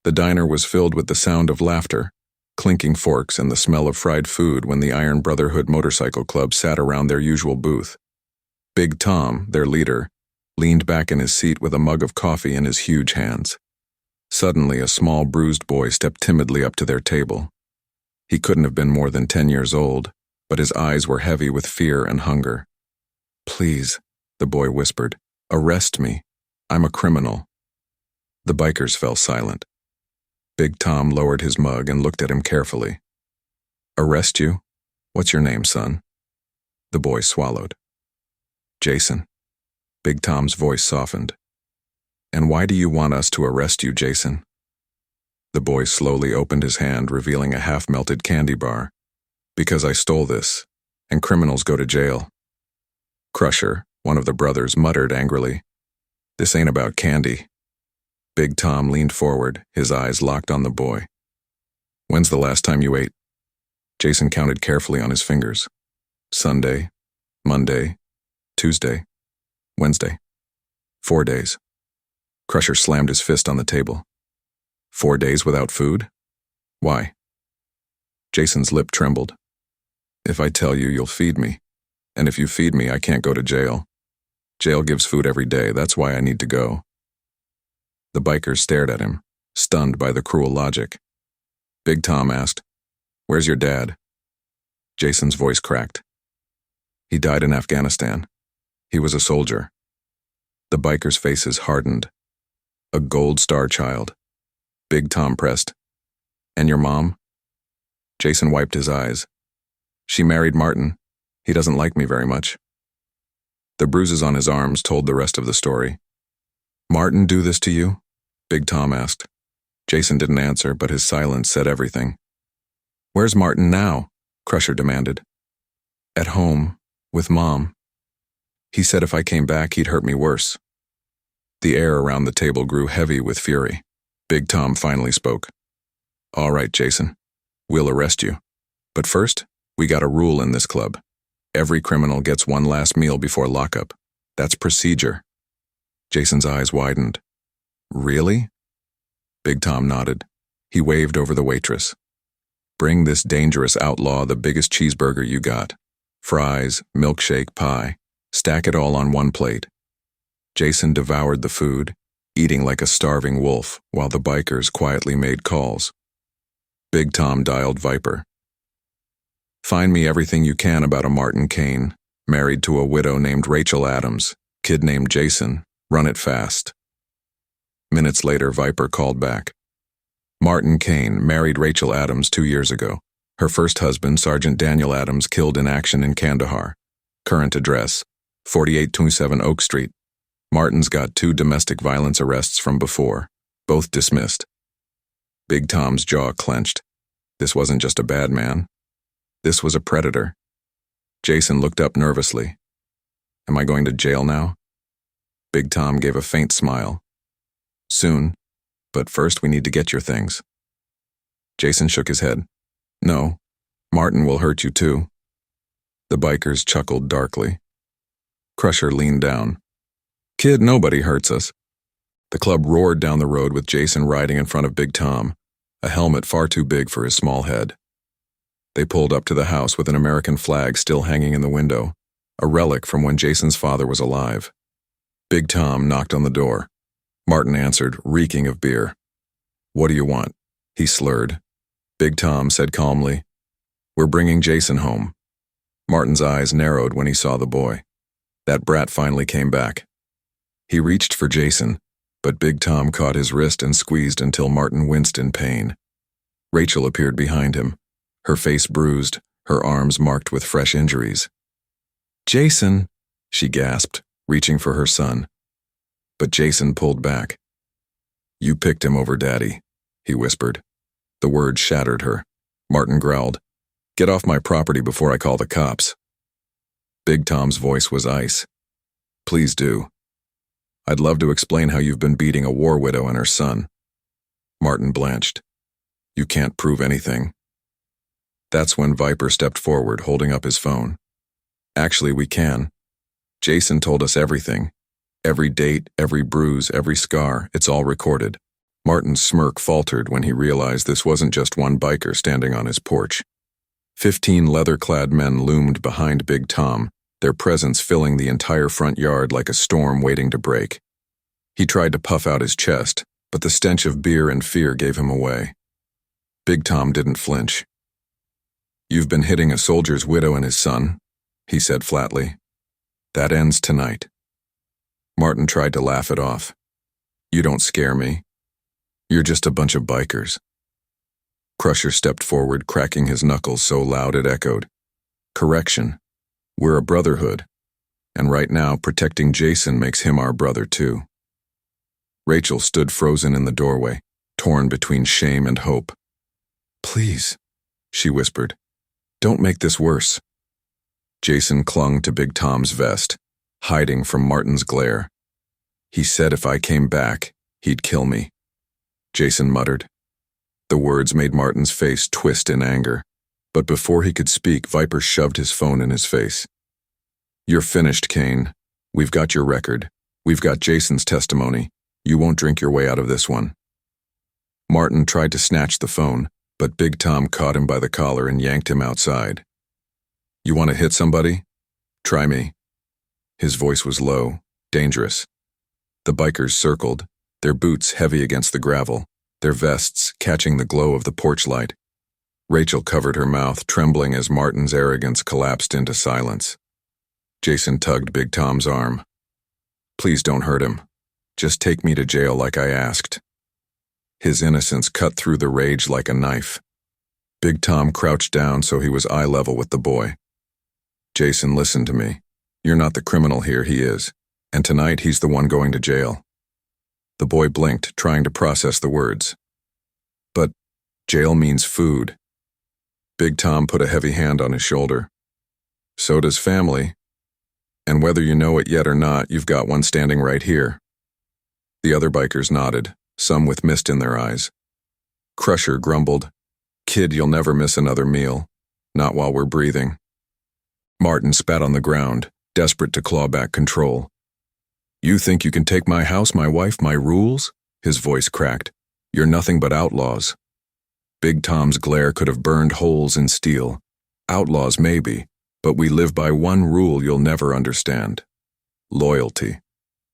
The diner was filled with the sound of laughter, clinking forks and the smell of fried food when the Iron Brotherhood Motorcycle Club sat around their usual booth. Big Tom, their leader, leaned back in his seat with a mug of coffee in his huge hands. Suddenly, a small, bruised boy stepped timidly up to their table. He couldn't have been more than 10 years old, but his eyes were heavy with fear and hunger. "Please," the boy whispered, "arrest me. I'm a criminal." The bikers fell silent. Big Tom lowered his mug and looked at him carefully. "Arrest you? What's your name, son?" The boy swallowed. "Jason." Big Tom's voice softened. "And why do you want us to arrest you, Jason?" The boy slowly opened his hand, revealing a half-melted candy bar. "Because I stole this, and criminals go to jail." Crusher, one of the brothers, muttered angrily, "This ain't about candy." Big Tom leaned forward, his eyes locked on the boy. "When's the last time you ate?" Jason counted carefully on his fingers. "Sunday, Monday, Tuesday, Wednesday. 4 days." Crusher slammed his fist on the table. 4 days without food? Why? Jason's lip trembled. "If I tell you, you'll feed me. And if you feed me, I can't go to jail. Jail gives food every day, that's why I need to go." The bikers stared at him, stunned by the cruel logic. Big Tom asked, "Where's your dad?" Jason's voice cracked. "He died in Afghanistan. He was a soldier." The bikers' faces hardened. "A Gold Star child." Big Tom pressed, "And your mom?" Jason wiped his eyes. "She married Martin. He doesn't like me very much." The bruises on his arms told the rest of the story. "Martin do this to you?" Big Tom asked. Jason didn't answer, but his silence said everything. "Where's Martin now?" Crusher demanded. "At home, with Mom. He said if I came back, he'd hurt me worse." The air around the table grew heavy with fury. Big Tom finally spoke. "All right, Jason. We'll arrest you. But first, we got a rule in this club. Every criminal gets one last meal before lockup. That's procedure." Jason's eyes widened. "Really?" Big Tom nodded. He waved over the waitress. "Bring this dangerous outlaw the biggest cheeseburger you got. Fries, milkshake, pie. Stack it all on one plate." Jason devoured the food, eating like a starving wolf, while the bikers quietly made calls. Big Tom dialed Viper. "Find me everything you can about a Martin Kane, married to a widow named Rachel Adams, kid named Jason. Run it fast." Minutes later, Viper called back. "Martin Kane married Rachel Adams 2 years ago. Her first husband, Sergeant Daniel Adams, killed in action in Kandahar. Current address, 4827 Oak Street. Martin's got 2 domestic violence arrests from before, both dismissed." Big Tom's jaw clenched. This wasn't just a bad man. This was a predator. Jason looked up nervously. "Am I going to jail now?" Big Tom gave a faint smile. "Soon, but first we need to get your things." Jason shook his head. "No, Martin will hurt you too." The bikers chuckled darkly. Crusher leaned down. "Kid, nobody hurts us." The club roared down the road with Jason riding in front of Big Tom, a helmet far too big for his small head. They pulled up to the house with an American flag still hanging in the window, a relic from when Jason's father was alive. Big Tom knocked on the door. Martin answered, reeking of beer. "What do you want?" he slurred. Big Tom said calmly, "We're bringing Jason home." Martin's eyes narrowed when he saw the boy. That brat finally came back. He reached for Jason, but Big Tom caught his wrist and squeezed until Martin winced in pain. Rachel appeared behind him, her face bruised, her arms marked with fresh injuries. "Jason," she gasped, reaching for her son. But Jason pulled back. "You picked him over Daddy," he whispered. The words shattered her. Martin growled, "Get off my property before I call the cops." Big Tom's voice was ice. "Please do. I'd love to explain how you've been beating a war widow and her son." Martin blanched. "You can't prove anything." That's when Viper stepped forward, holding up his phone. "Actually, we can. Jason told us everything. Every date, every bruise, every scar, it's all recorded. Martin's smirk faltered when he realized this wasn't just one biker standing on his porch. 15 leather-clad men loomed behind Big Tom, their presence filling the entire front yard like a storm waiting to break. He tried to puff out his chest, but the stench of beer and fear gave him away. Big Tom didn't flinch. "You've been hitting a soldier's widow and his son," he said flatly. "That ends tonight." Martin tried to laugh it off. "You don't scare me. You're just a bunch of bikers." Crusher stepped forward, cracking his knuckles so loud it echoed. "Correction. We're a brotherhood. And right now, protecting Jason makes him our brother too." Rachel stood frozen in the doorway, torn between shame and hope. "Please," she whispered, "don't make this worse." Jason clung to Big Tom's vest, hiding from Martin's glare. "He said if I came back, he'd kill me," Jason muttered. The words made Martin's face twist in anger, but before he could speak, Viper shoved his phone in his face. "You're finished, Kane. We've got your record. We've got Jason's testimony. You won't drink your way out of this one." Martin tried to snatch the phone, but Big Tom caught him by the collar and yanked him outside. "You want to hit somebody? Try me." His voice was low, dangerous. The bikers circled, their boots heavy against the gravel, their vests catching the glow of the porch light. Rachel covered her mouth, trembling as Martin's arrogance collapsed into silence. Jason tugged Big Tom's arm. "Please don't hurt him. Just take me to jail like I asked." His innocence cut through the rage like a knife. Big Tom crouched down so he was eye level with the boy. "Jason, listen to me. You're not the criminal here, he is. And tonight he's the one going to jail." The boy blinked, trying to process the words. "But jail means food." Big Tom put a heavy hand on his shoulder. "So does family. And whether you know it yet or not, you've got one standing right here." The other bikers nodded, some with mist in their eyes. Crusher grumbled, "Kid, you'll never miss another meal. Not while we're breathing." Martin spat on the ground, desperate to claw back control. "You think you can take my house, my wife, my rules?" His voice cracked. "You're nothing but outlaws." Big Tom's glare could have burned holes in steel. "Outlaws, maybe, but we live by one rule you'll never understand. Loyalty.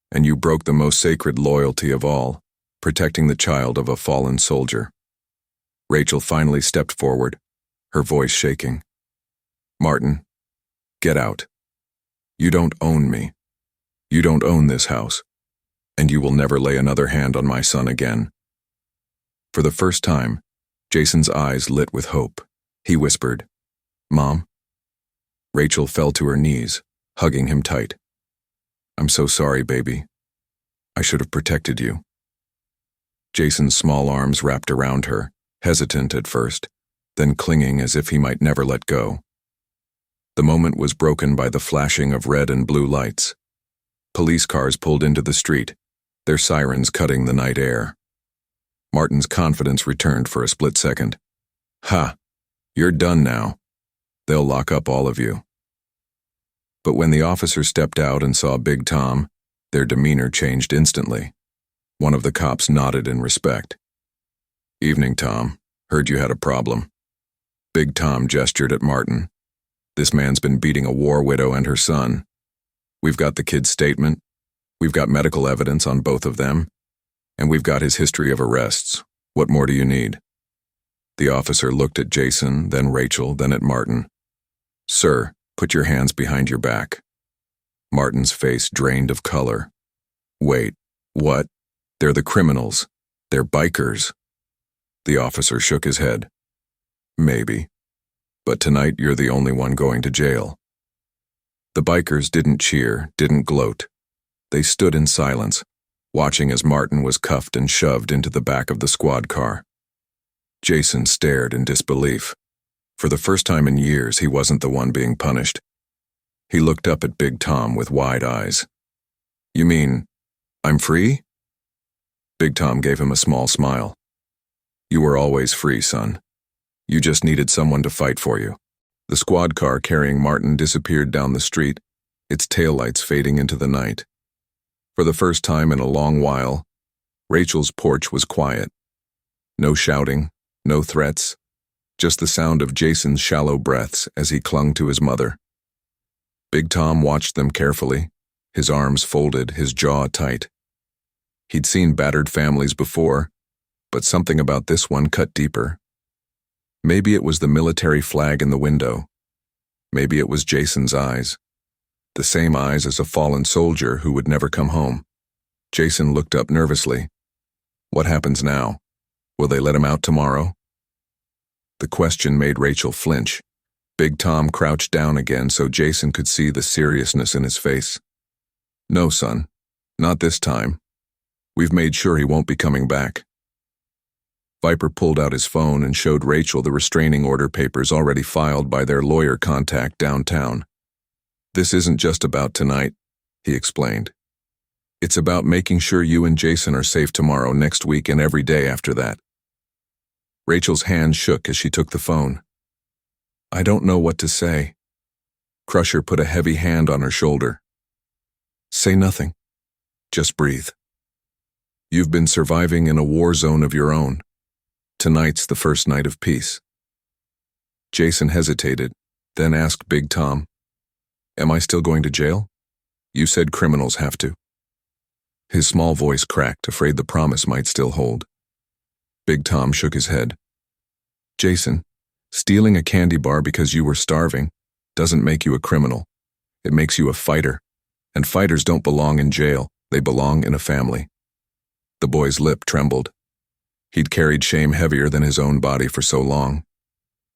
And you broke the most sacred loyalty of all, protecting the child of a fallen soldier." Rachel finally stepped forward, her voice shaking. "Martin, get out. You don't own me. You don't own this house, and you will never lay another hand on my son again." For the first time, Jason's eyes lit with hope. He whispered, "Mom?" Rachel fell to her knees, hugging him tight. "I'm so sorry, baby. I should have protected you." Jason's small arms wrapped around her, hesitant at first, then clinging as if he might never let go. The moment was broken by the flashing of red and blue lights. Police cars pulled into the street, their sirens cutting the night air. Martin's confidence returned for a split second. "Ha! You're done now. They'll lock up all of you." But when the officer stepped out and saw Big Tom, their demeanor changed instantly. One of the cops nodded in respect. "Evening, Tom. Heard you had a problem." Big Tom gestured at Martin. "This man's been beating a war widow and her son. We've got the kid's statement, we've got medical evidence on both of them, and we've got his history of arrests. What more do you need?" The officer looked at Jason, then Rachel, then at Martin. "Sir, put your hands behind your back." Martin's face drained of color. "Wait, what? They're the criminals. They're bikers." The officer shook his head. "Maybe. But tonight you're the only one going to jail." The bikers didn't cheer, didn't gloat. They stood in silence, watching as Martin was cuffed and shoved into the back of the squad car. Jason stared in disbelief. For the first time in years, he wasn't the one being punished. He looked up at Big Tom with wide eyes. "You mean, I'm free?" Big Tom gave him a small smile. "You were always free, son. You just needed someone to fight for you." The squad car carrying Martin disappeared down the street, its taillights fading into the night. For the first time in a long while, Rachel's porch was quiet. No shouting, no threats, just the sound of Jason's shallow breaths as he clung to his mother. Big Tom watched them carefully, his arms folded, his jaw tight. He'd seen battered families before, but something about this one cut deeper. Maybe it was the military flag in the window. Maybe it was Jason's eyes. The same eyes as a fallen soldier who would never come home. Jason looked up nervously. What happens now? Will they let him out tomorrow? The question made Rachel flinch. Big Tom crouched down again so Jason could see the seriousness in his face. No, son. Not this time. We've made sure he won't be coming back. Viper pulled out his phone and showed Rachel the restraining order papers already filed by their lawyer contact downtown. This isn't just about tonight, he explained. It's about making sure you and Jason are safe tomorrow, next week, and every day after that. Rachel's hand shook as she took the phone. I don't know what to say. Crusher put a heavy hand on her shoulder. Say nothing. Just breathe. You've been surviving in a war zone of your own. Tonight's the first night of peace. Jason hesitated, then asked Big Tom, Am I still going to jail? You said criminals have to. His small voice cracked, afraid the promise might still hold. Big Tom shook his head. Jason, stealing a candy bar because you were starving doesn't make you a criminal. It makes you a fighter. And fighters don't belong in jail, they belong in a family. The boy's lip trembled. He'd carried shame heavier than his own body for so long.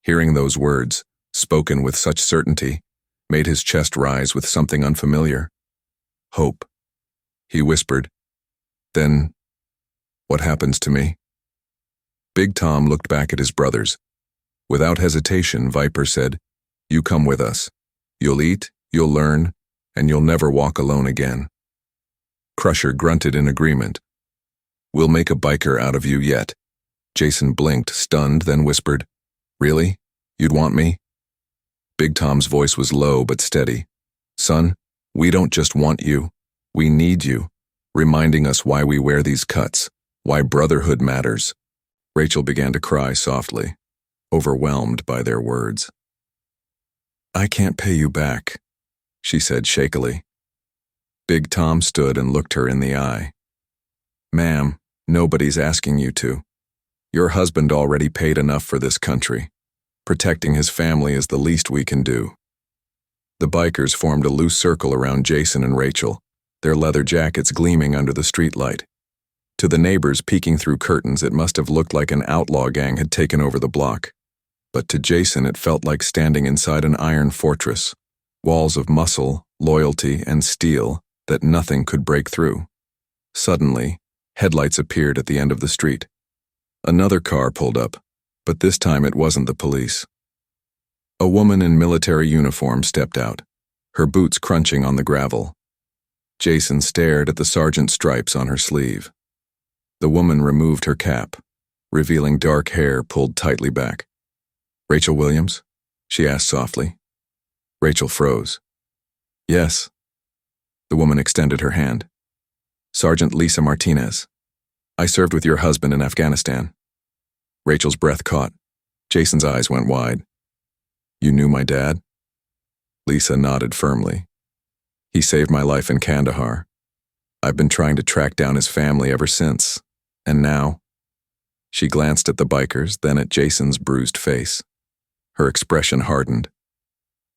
Hearing those words, spoken with such certainty, made his chest rise with something unfamiliar. Hope. He whispered. Then, what happens to me? Big Tom looked back at his brothers. Without hesitation, Viper said, You come with us. You'll eat, you'll learn, and you'll never walk alone again. Crusher grunted in agreement. We'll make a biker out of you yet. Jason blinked, stunned, then whispered, Really? You'd want me? Big Tom's voice was low but steady. Son, we don't just want you. We need you, reminding us why we wear these cuts, why brotherhood matters. Rachel began to cry softly, overwhelmed by their words. I can't pay you back, she said shakily. Big Tom stood and looked her in the eye. Ma'am, nobody's asking you to. Your husband already paid enough for this country. Protecting his family is the least we can do. The bikers formed a loose circle around Jason and Rachel, their leather jackets gleaming under the streetlight. To the neighbors peeking through curtains, it must have looked like an outlaw gang had taken over the block. But to Jason, it felt like standing inside an iron fortress, walls of muscle, loyalty, and steel that nothing could break through. Suddenly, headlights appeared at the end of the street. Another car pulled up, but this time it wasn't the police. A woman in military uniform stepped out, her boots crunching on the gravel. Jason stared at the sergeant stripes on her sleeve. The woman removed her cap, revealing dark hair pulled tightly back. Rachel Williams? She asked softly. Rachel froze. Yes. The woman extended her hand. Sergeant Lisa Martinez. I served with your husband in Afghanistan. Rachel's breath caught. Jason's eyes went wide. You knew my dad? Lisa nodded firmly. He saved my life in Kandahar. I've been trying to track down his family ever since. And now? She glanced at the bikers, then at Jason's bruised face. Her expression hardened.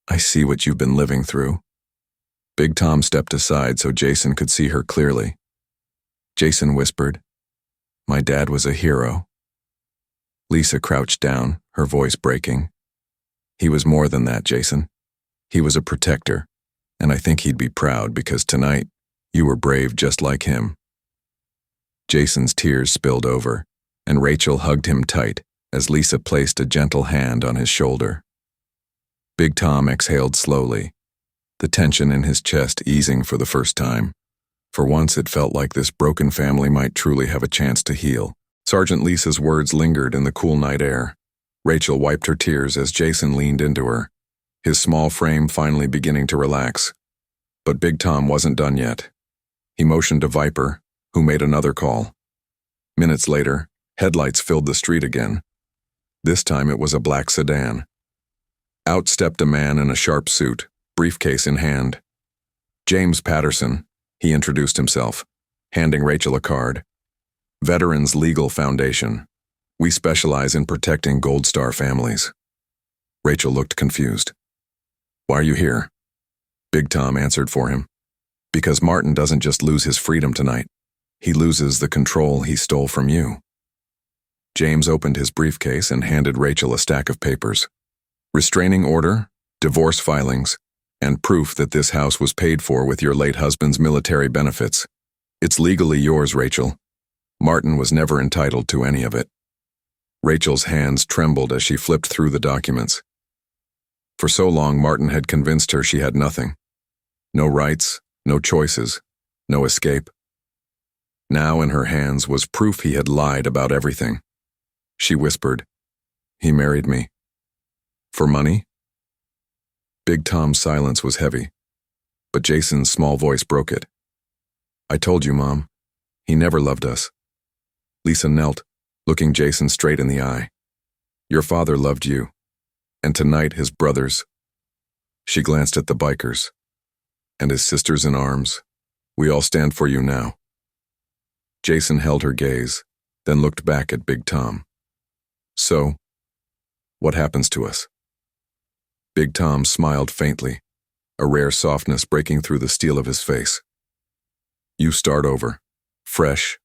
I see what you've been living through. Big Tom stepped aside so Jason could see her clearly. Jason whispered, My dad was a hero. Lisa crouched down, her voice breaking. He was more than that, Jason. He was a protector, and I think he'd be proud because tonight, you were brave just like him. Jason's tears spilled over, and Rachel hugged him tight as Lisa placed a gentle hand on his shoulder. Big Tom exhaled slowly, the tension in his chest easing for the first time. For once it felt like this broken family might truly have a chance to heal. Sergeant Lisa's words lingered in the cool night air. Rachel wiped her tears as Jason leaned into her, his small frame finally beginning to relax. But Big Tom wasn't done yet. He motioned to Viper, who made another call. Minutes later, headlights filled the street again. This time it was a black sedan. Out stepped a man in a sharp suit, briefcase in hand. "James Patterson," he introduced himself, handing Rachel a card. "Veterans Legal Foundation. We specialize in protecting Gold Star families." Rachel looked confused. "Why are you here?" Big Tom answered for him. "Because Martin doesn't just lose his freedom tonight. He loses the control he stole from you." James opened his briefcase and handed Rachel a stack of papers. "Restraining order, divorce filings, and proof that this house was paid for with your late husband's military benefits. It's legally yours, Rachel. Martin was never entitled to any of it." Rachel's hands trembled as she flipped through the documents. For so long, Martin had convinced her she had nothing. No rights, no choices, no escape. Now in her hands was proof he had lied about everything. She whispered, "He married me. For money?" Big Tom's silence was heavy, but Jason's small voice broke it. "I told you, Mom. He never loved us." Lisa knelt, looking Jason straight in the eye. "Your father loved you, and tonight his brothers." She glanced at the bikers. "And his sisters in arms. We all stand for you now." Jason held her gaze, then looked back at Big Tom. "So, what happens to us?" Big Tom smiled faintly, a rare softness breaking through the steel of his face. "You start over, fresh,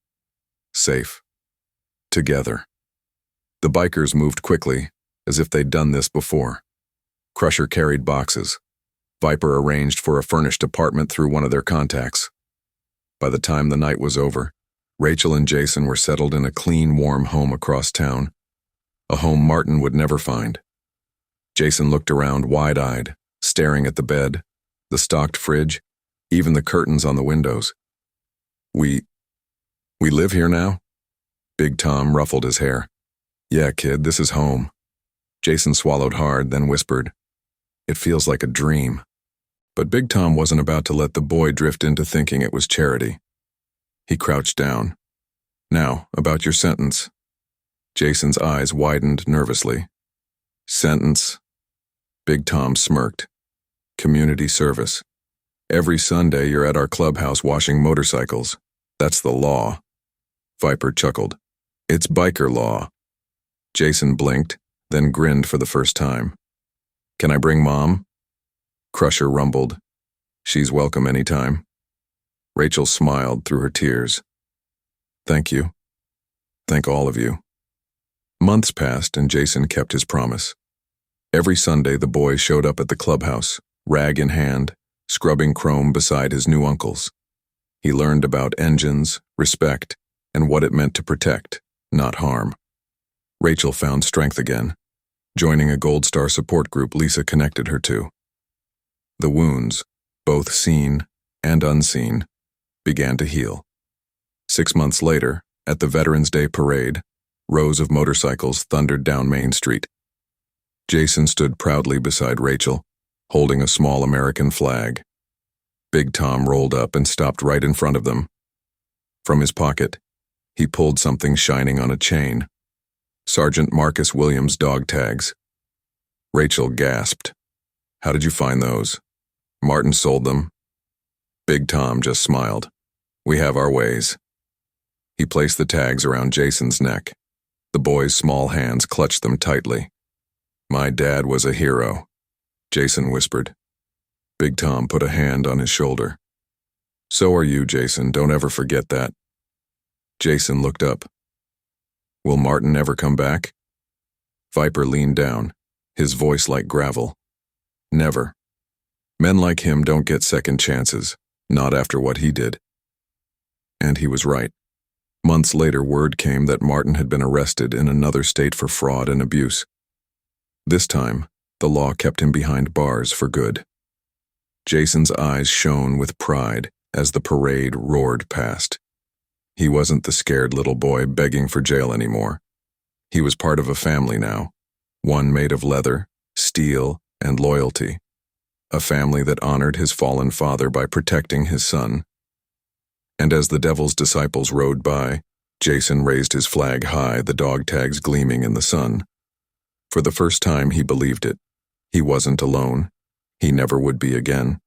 safe, together." The bikers moved quickly, as if they'd done this before. Crusher carried boxes. Viper arranged for a furnished apartment through one of their contacts. By the time the night was over, Rachel and Jason were settled in a clean, warm home across town, a home Martin would never find. Jason looked around wide-eyed, staring at the bed, the stocked fridge, even the curtains on the windows. We live here now?" Big Tom ruffled his hair. "Yeah, kid, this is home." Jason swallowed hard, then whispered, "It feels like a dream." But Big Tom wasn't about to let the boy drift into thinking it was charity. He crouched down. "Now, about your sentence." Jason's eyes widened nervously. "Sentence?" Big Tom smirked. "Community service. Every Sunday you're at our clubhouse washing motorcycles. That's the law." Viper chuckled. "It's biker law." Jason blinked, then grinned for the first time. "Can I bring Mom?" Crusher rumbled. "She's welcome anytime." Rachel smiled through her tears. "Thank you. Thank all of you." Months passed and Jason kept his promise. Every Sunday the boy showed up at the clubhouse, rag in hand, scrubbing chrome beside his new uncles. He learned about engines, respect, and what it meant to protect, not harm. Rachel found strength again, joining a Gold Star support group Lisa connected her to. The wounds, both seen and unseen, began to heal. 6 months later, at the Veterans Day parade, rows of motorcycles thundered down Main Street. Jason stood proudly beside Rachel, holding a small American flag. Big Tom rolled up and stopped right in front of them. From his pocket, he pulled something shining on a chain. Sergeant Marcus Williams' dog tags. Rachel gasped. "How did you find those?" "Martin sold them." Big Tom just smiled. "We have our ways." He placed the tags around Jason's neck. The boy's small hands clutched them tightly. "My dad was a hero," Jason whispered. Big Tom put a hand on his shoulder. "So are you, Jason. Don't ever forget that." Jason looked up. "Will Martin ever come back?" Viper leaned down, his voice like gravel. "Never. Men like him don't get second chances, not after what he did." And he was right. Months later, word came that Martin had been arrested in another state for fraud and abuse. This time, the law kept him behind bars for good. Jason's eyes shone with pride as the parade roared past. He wasn't the scared little boy begging for jail anymore. He was part of a family now, one made of leather, steel, and loyalty. A family that honored his fallen father by protecting his son. And as the devil's disciples rode by, Jason raised his flag high, the dog tags gleaming in the sun. For the first time, he believed it. He wasn't alone. He never would be again.